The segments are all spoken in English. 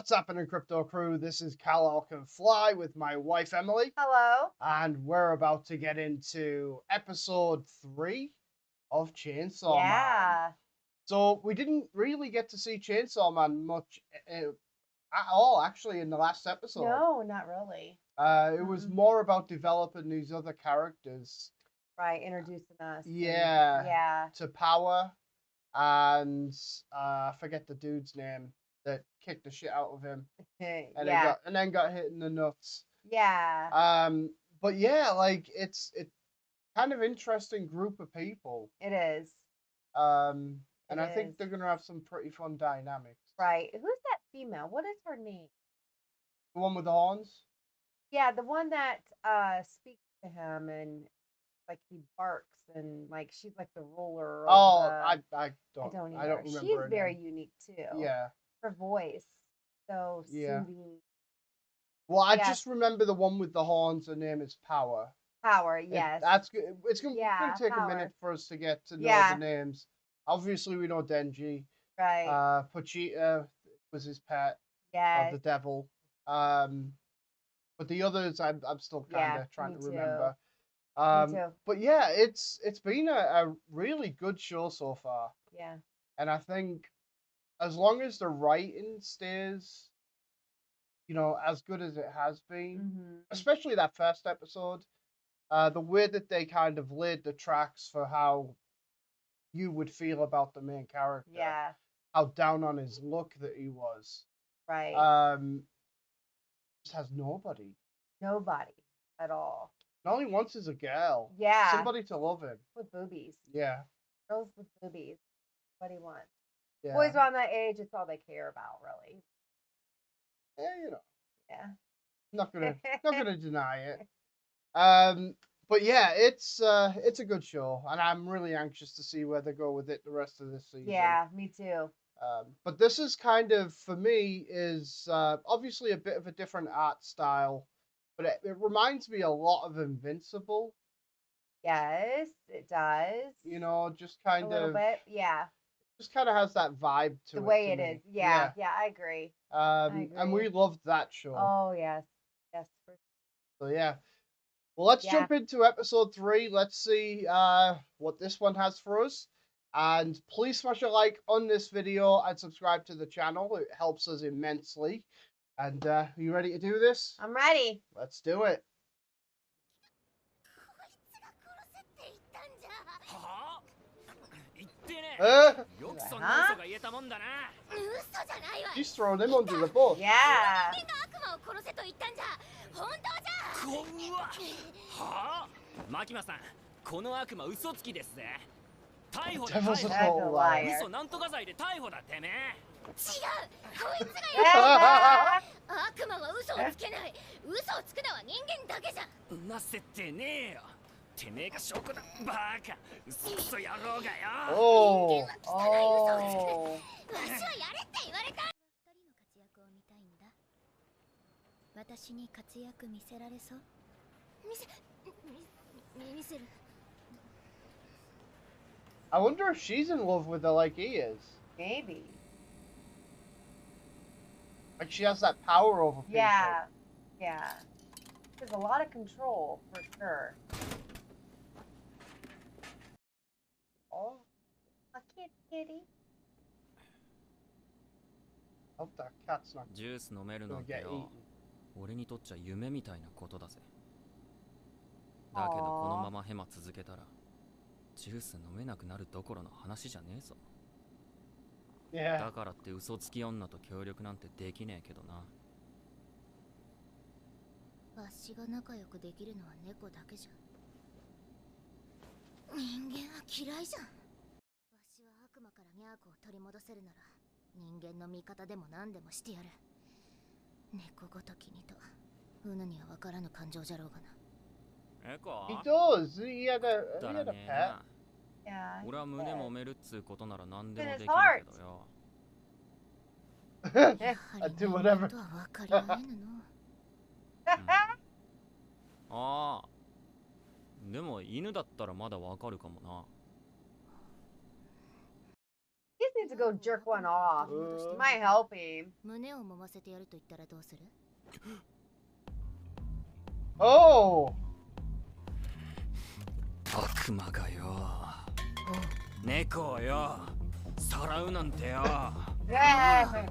What's happening, Crypto Crew? This is Kalelcanfly with my wife Emily, Hello. and we're about to get into episode 3 of Chainsaw Man. Yeah. So we didn't really get to see Chainsaw Man much at all, actually, in the last episode. No, not really. It was more about developing these other characters. Right, introducing us. Yeah. Yeah. To Power, and I forget the dude's name that kicked the shit out of him. And Yeah. then got hit in the nuts. Yeah. But yeah, like it's kind of interesting group of people. It is. And I think they're gonna have some pretty fun dynamics. Right. Who's that female? What is her name? The one with the horns? Yeah, the one that speaks to him and like he barks and like she's like the ruler. I don't remember. She's very unique too. Yeah. Her voice so soothing. Well, I just remember the one with the horns. Her name is Power. Power, yes. That's good. It's gonna take Power. a minute for us to get to know the names. Obviously, we know Denji. Right. Pochita was his pet. Yes. Of the devil. But the others, I'm still kind of trying to remember. Me too. But yeah, it's been a really good show so far. Yeah. And I think as long as the writing stays, as good as it has been, especially that first episode, the way that they kind of laid the tracks for how you would feel about the main character. Yeah. How down on his luck that he was. Right. Just has nobody. Nobody at all. All he wants is a girl. Yeah. Somebody to love him. With boobies. Yeah. Girls with boobies. What do you want? Yeah. Boys around that age, it's all they care about, really. Yeah, Yeah. Not gonna deny it. But yeah, it's a good show, and I'm really anxious to see where they go with it the rest of this season. Yeah, me too. But this is kind of, for me, is obviously a bit of a different art style, but it reminds me a lot of Invincible. Yes, it does. Just kind of a little bit, yeah. Just kind of has that vibe to it. The way it is, yeah, I agree. I agree. And we loved that show. Oh yes, yes. So yeah. Well, let's jump into episode 3. Let's see what this one has for us. And please smash a like on this video and subscribe to the channel. It helps us immensely. And are you ready to do this? I'm ready. Let's do it. She's throwing him under the bus. Yeah. Devil's a total liar. Oh. I wonder if she's in love with her like he is. Maybe. Like she has that power over people. Yeah. There's a lot of control for sure. Oh, a kitty. Hope that cat's not gonna get eaten. 俺にとっちゃ夢みたいなことだぜ。だけどこのままヘマ続けたらジュース飲めなくなるどころの話じゃねえぞ。だからって嘘つき女と協力なんてできねえけどな。わしが仲良くできるのは猫だけじゃ。人間は嫌いじゃん。わしは悪魔からニャーコを取り戻せるなら人間の味方でも何でもしてやる。猫ごときにとうぬには分からぬ感情じゃろうがな。He does. He had a pet. Yeah. 俺は胸も埋めるっつうことなら何でもできるけどよ。I do whatever. ああ。でも犬だったらまだわかるかもな。Excuse me, needs to go jerk one off. Might help him. 胸を揉ませてやると言ったらどうする？ Oh! 悪魔がよ、猫をよ、さらうなんてよ、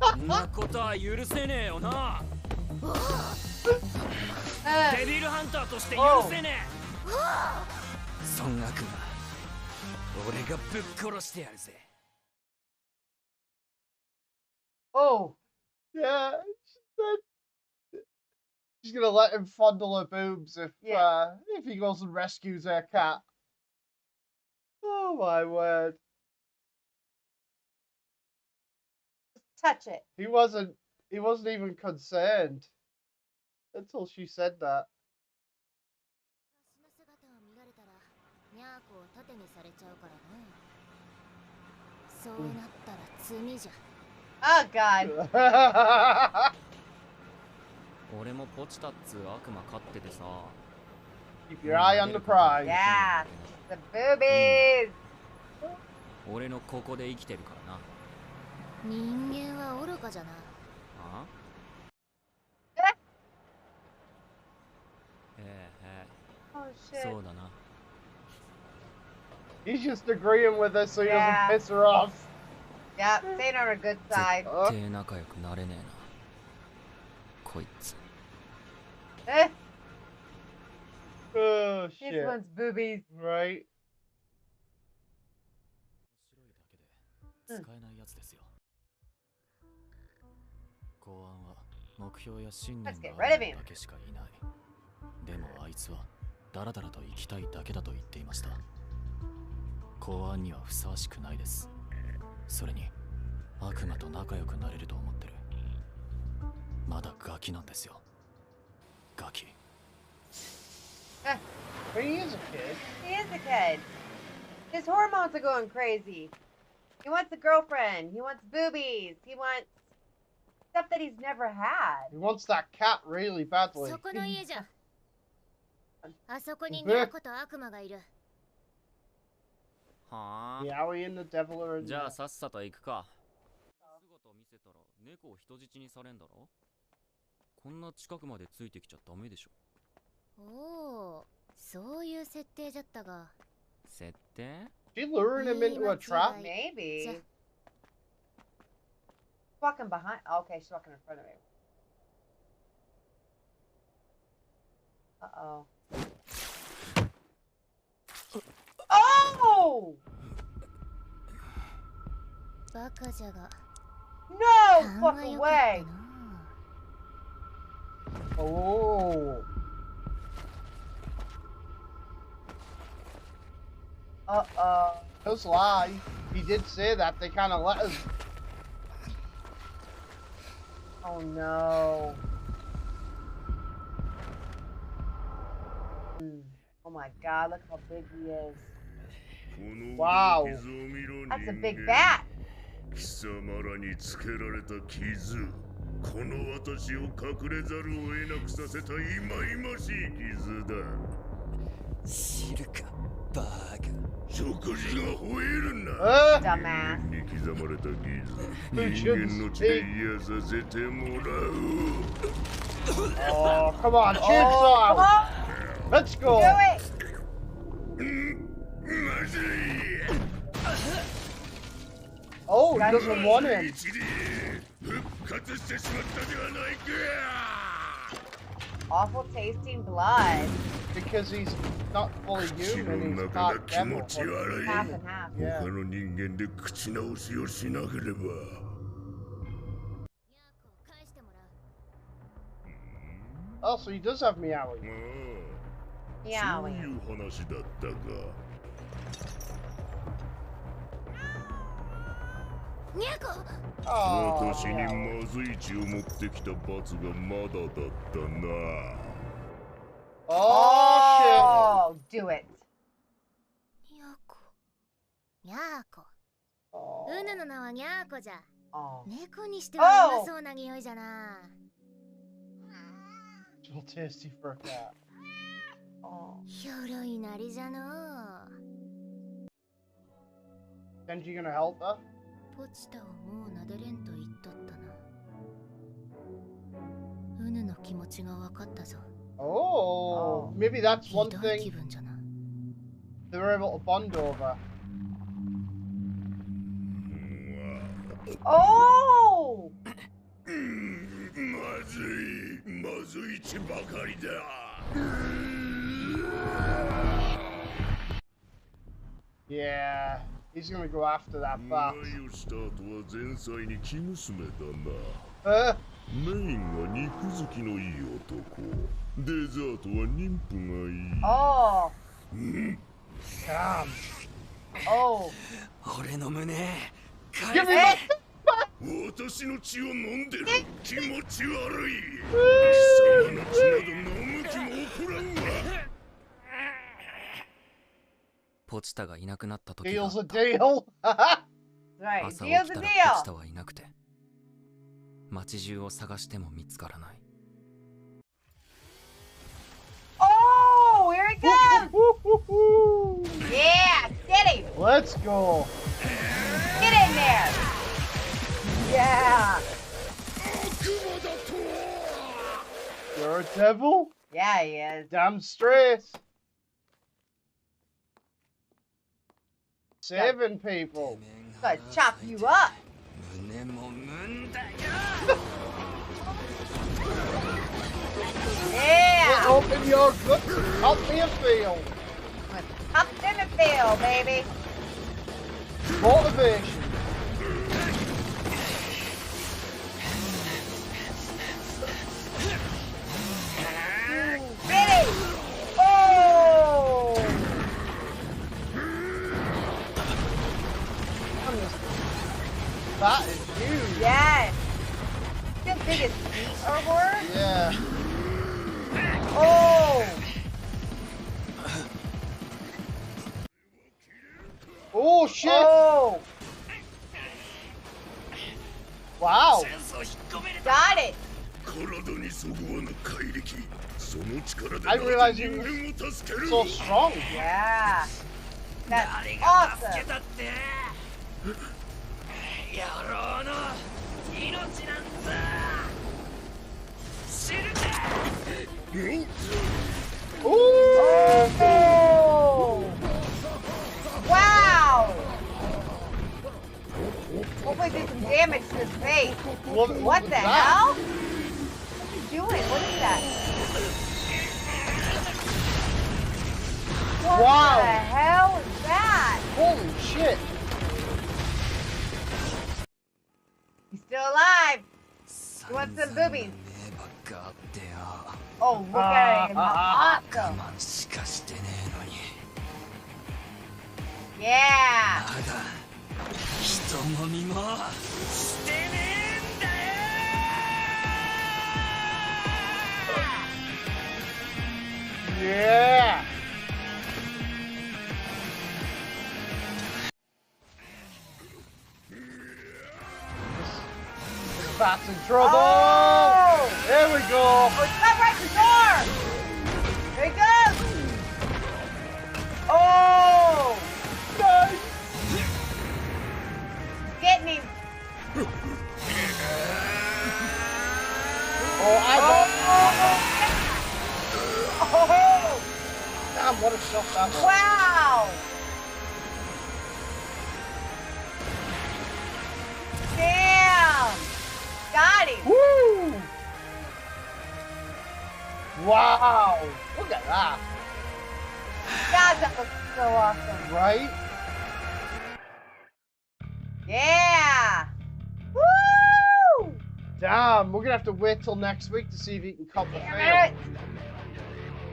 そんなことは許せねえよな。デビルハンターとして許せねえ。そん悪魔、俺がぶっ殺してやるぜ。Oh! Yeah, she's gonna let him fondle her boobs if he goes and rescues her cat. Oh my word. Touch it. He wasn't even concerned until she said that. 私の姿を見られたらニャーコを盾にされちゃうからね。そうなったら罪じゃ。 Oh God. 俺もポチタっつう悪魔飼っててさ。 Keep your eye on the prize. Yeah. The boobies. 俺のここで生きてるからな。人間は愚かじゃな。あ？Oh shit. そうだな。 He's just agreeing with her so he doesn't piss her off. Yeah, staying on her good side. 絶対仲良くなれねえな。こいつ。Oh This shit. one's boobies. Right? 使えないやつですよ。公安は目標や信念があるだけしかいない。でもあいつはダラダラと生きたいだけだと言っていました。公安にはふさわしくないです。それに悪魔と仲良くなれると思ってる。まだガキなんですよ。ガキ。But he is a kid. He is a kid. His hormones are going crazy. He wants a girlfriend. He wants boobies. He wants stuff that he's never had. He wants that cat really badly. そこの家じゃ。あそこにニャーコと悪魔がいる。はあ。 Meowie and the devil are in じゃあ there. さっさと行くか。姿見せたら猫を人質にされんだろ。こんな近くまでついてきちゃダメでしょ。おお、そういう設定じゃったが。設定？ She luring him into a trap? Maybe. Walking behind. Okay, she's walking in front of me. Uh-oh. Oh! バカじゃが。 No! 勘 Fuck が良かっ away! たな。 Oh. Uh-oh. Just lie. He did say that. They kind of let us. Oh no. Oh my god, look how big he is. Wow. That's a big bat. 貴様らにつけられた傷、この私を隠れざるを得なくさせた忌々しい傷だ。知るか、バーガー。食事が吠えるな。Dumbass. に刻まれた傷、人間の血で癒させてもらう。Oh, come on, Oh, Jigsaw. come on. Let's go. Do it. まずい。 Oh, he doesn't want him. 一理復活してしまったではないか。 Awful tasting blood. Because he's not fully 口 human, の he's 中が not 気 devil. 持ち悪い。 Half and half. Yeah. 他の人間で口直しをしなければ。ニャーコを返してもらう。 Oh, so he does have Meowie. ああ、そうい Meowing. う話だったか。ニャーコ。 Oh, 私に yeah. まずい血を持ってきた罰がまだだったな。Oh, Oh, do it. ニャーコ。ニャーコ。 shit. Oh. うぬの名はニャーコじゃ。 Oh. 猫にしてはうまそうな匂いじゃな。 It's real tasty for a cat. Oh. ひょろいなりじゃのう。 Genji gonna help her? ポチタをもう撫でれんと言っとったな。うぬの気持ちが分かったぞ。Oh, maybe that's ひ one どい thing 気分じゃな。 they were able to bond over. Oh! まずいちばかりだ。Yeah, he's gonna go after that bat. 前をした後は前妻に生娘だな。 Uh, メインが肉好きのいい男。デザートは妊婦がいい。 Oh! damn. Oh! 俺の胸 Give me that. 私の血を飲んでる。気持ち悪い。貴様の血など飲む気も起こらんわ。ポチタがいなくなった時があっ Deal's a た。 deal. Right, 朝起 deal's き a たらポチ deal! タはいなくて、街中を探しても見つからない。 Oh! Here he comes! Yeah! Get him! Let's go. Get in there! Yeah! You're a devil? Yeah, he is. Damn straight. Saving people. Gonna chop you up! 胸もむんだよ。 Yeah! Open your guts and help me a feel. Up in the field, baby! Motivation. Get it! Oh! That is huge. Yes! How big his feet are worth? Yeah. Oh! Oh shit. Oh! Wow. Got it! 体にそぐわぬ怪力。その力で I な realize ぜ he 人間を助ける。 So strong. Yeah! That's 誰が助け awesome! たって野郎の命なんざ知るか。 Oh! Wow! Hopefully do some damage to his face. What the hell? What's he doing? What is that? What Wow. the hell is that? Holy shit. He's still alive. He wants some boobies. Oh, look at him. How awesome. 我慢しかしてねえのに Yeah. まだ人飲みもしてねえんだよ。 Yeah. This bat's in trouble. Oh! There we go. Oh, it's not right the door! There he goes! Oh! Nice. Getting him! Oh, I got. Oh! Damn, what a shot that was. Wow! Damn! Got him! Woo! Wow. Look at that. God, that looks so awesome. Right? Yeah! Woo! Damn, we're gonna have to wait till next week to see if he can cop the Damn fail. it!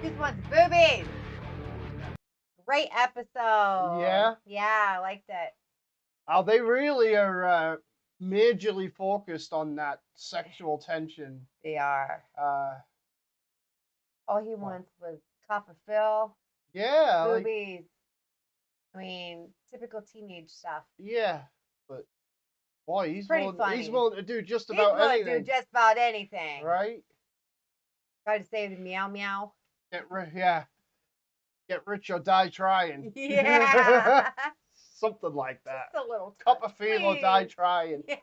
This one's boobies! Great episode. Yeah? Yeah, I liked it. Oh, they really are majorly focused on that sexual tension. They are. All he wants was copper fill, Yeah, like, boobies. I mean, typical teenage stuff. yeah, but boy, he's Pretty willing funny. to do just He's about willing anything, to do just about anything. right? Try to save the meow meow. Get rich or die trying. Yeah. Something like that. Just a little touch, Copperfield or die please. trying. Yeah.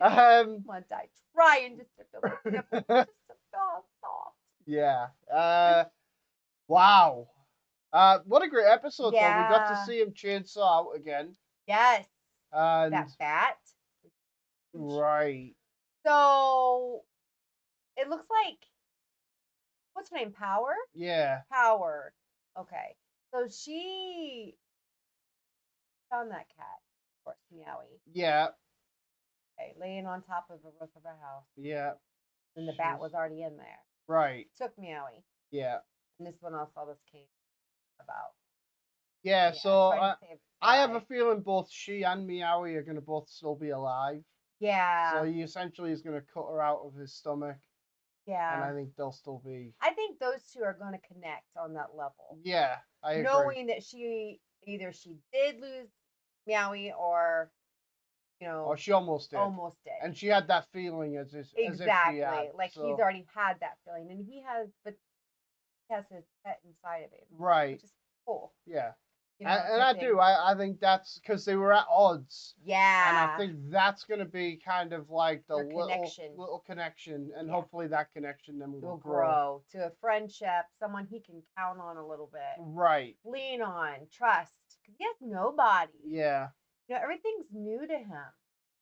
Um, Come on, die trying just to feel the nipples. Just to feel soft. yeah. Wow. What a great episode, though. We got to Yeah. see him chainsaw out again. Yes. And That bat. right. So it looks like, what's her name? Power? Yeah. Power. Okay. So she found that cat, of course, Meowie. Yeah. Okay, laying on top of the roof of a house. Yeah. And the bat was already in there. Right. Took Meowie. Yeah. And this one else, all this came about. Yeah, so trying to save its I have a life. feeling both she and Meowie are going to both still be alive. Yeah. So he essentially is going to cut her out of his stomach. Yeah. And I think they'll still be. I think those two are going to connect on that level. Yeah, I agree. Knowing that she did lose Meowie or, you know. Or she almost did. Almost did. And she had that feeling as if she had. Like so. he's already had that feeling. And he has his pet inside of him. Right. Which is cool. Yeah. You know, and I do. I think that's because they were at odds. Yeah. And I think that's going to be kind of like the little connection. And hopefully that connection then will grow to a friendship, someone he can count on a little bit. Right. Lean on, trust. Because he has nobody. Yeah. You know, everything's new to him.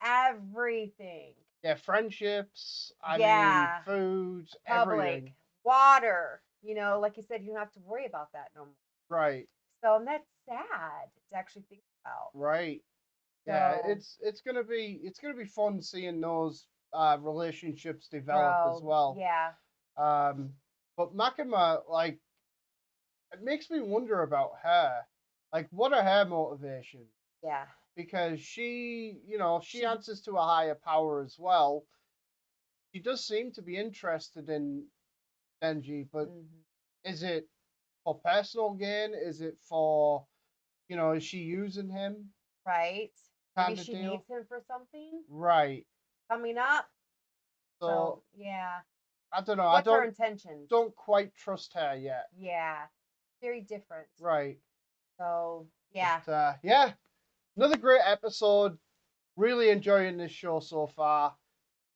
Everything. Yeah, friendships. I mean, food, everything. Water. You know, like you said, you don't have to worry about that no more. Right. So that's sad to actually think about. Right. So, yeah, it's gonna be fun seeing those relationships develop as well. Yeah. But Makima, like, it makes me wonder about her. Like, what are her motivations? Yeah. Because she answers to a higher power as well. She does seem to be interested in Denji, but is it for personal gain? Is it for, is she using him? Right. Maybe she needs him for something. Right. Coming up. So yeah. I don't know. What's her intentions? Don't quite trust her yet. Yeah. Very different. Right. So yeah. But, yeah. Another great episode. Really enjoying this show so far.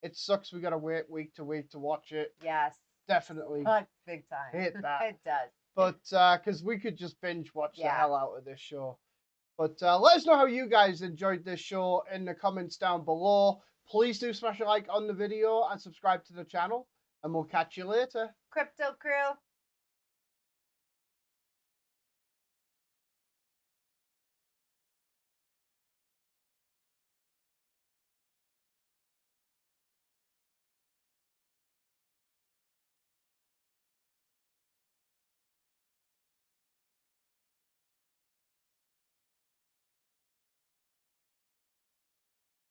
It sucks we gotta wait week to week to watch it. Yes. Definitely. Big time. Hate that. It does. But because we could just binge watch the hell out of this show. But let us know how you guys enjoyed this show in the comments down below. Please do smash a like on the video and subscribe to the channel. And we'll catch you later. Crypto Crew.